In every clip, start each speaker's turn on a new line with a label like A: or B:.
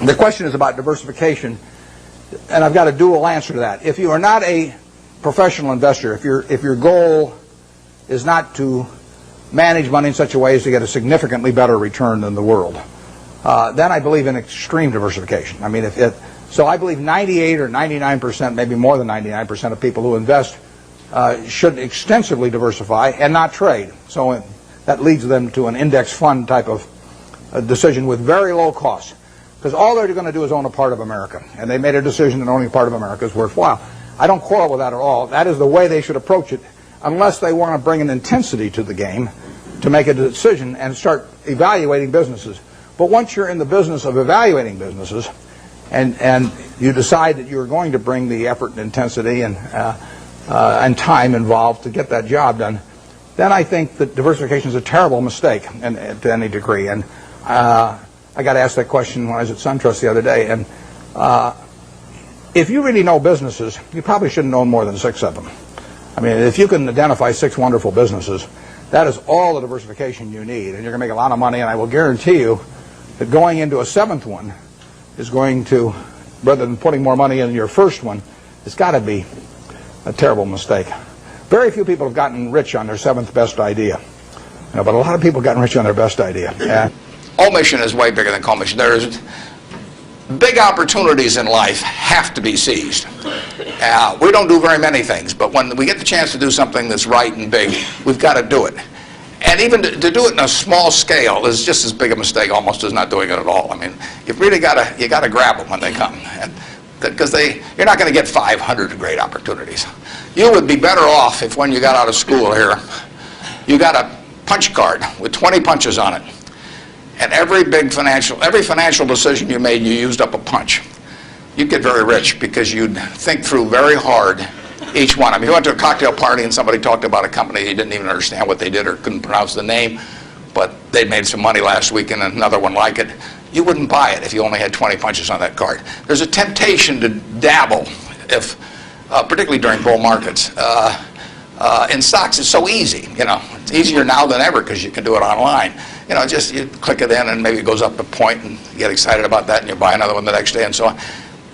A: The question is about diversification, and I've got a dual answer to that. If you are not a professional investor, if your goal is not to manage money in such a way as to get a significantly better return than the world, then I believe in extreme diversification. I mean, so I believe 98 or 99%, maybe more than 99% of people who invest should extensively diversify and not trade. So that leads them to an index fund type of decision with very low costs. Because all they're going to do is own a part of America. And they made a decision that owning a part of America is worthwhile. I don't quarrel with that at all. That is the way they should approach it, unless they want to bring an intensity to the game to make a decision and start evaluating businesses. But once you're in the business of evaluating businesses and you decide that you're going to bring the effort and intensity and time involved to get that job done, then I think that diversification is a terrible mistake to any degree. And I got asked that question when I was at SunTrust the other day. And if you really know businesses, you probably shouldn't own more than 6 of them. I mean, if you can identify 6 wonderful businesses, that is all the diversification you need, and you're going to make a lot of money. And I will guarantee you that going into a 7th one is going to, rather than putting more money in your first one, it's got to be a terrible mistake. Very few people have gotten rich on their 7th best idea, but a lot of people have gotten rich on their best idea.
B: Omission is way bigger than commission. There's big opportunities in life have to be seized. We don't do very many things, but when we get the chance to do something that's right and big, we've got to do it. And even to do it in a small scale is just as big a mistake almost as not doing it at all. I mean, you've really got to grab them when they come, because you're not going to get 500 great opportunities. You would be better off if when you got out of school here, you got a punch card with 20 punches on it. And every financial decision you made, you used up a punch. You'd get very rich because you'd think through very hard each one. I mean, you went to a cocktail party and somebody talked about a company, you didn't even understand what they did or couldn't pronounce the name, but they'd made some money last week and another one like it. You wouldn't buy it if you only had 20 punches on that card. There's a temptation to dabble, particularly during bull markets. In stocks, it's so easy. It's easier now than ever because you can do it online. Just you click it in and maybe it goes up a point and you get excited about that and you buy another one the next day and so on.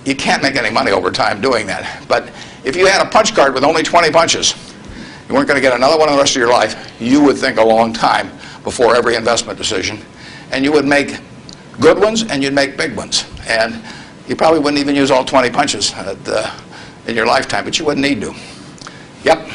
B: You can't make any money over time doing that. But if you had a punch card with only 20 punches, you weren't going to get another one the rest of your life. You would think a long time before every investment decision, and you would make good ones and you'd make big ones. And you probably wouldn't even use all 20 punches in your lifetime, but you wouldn't need to. Yep.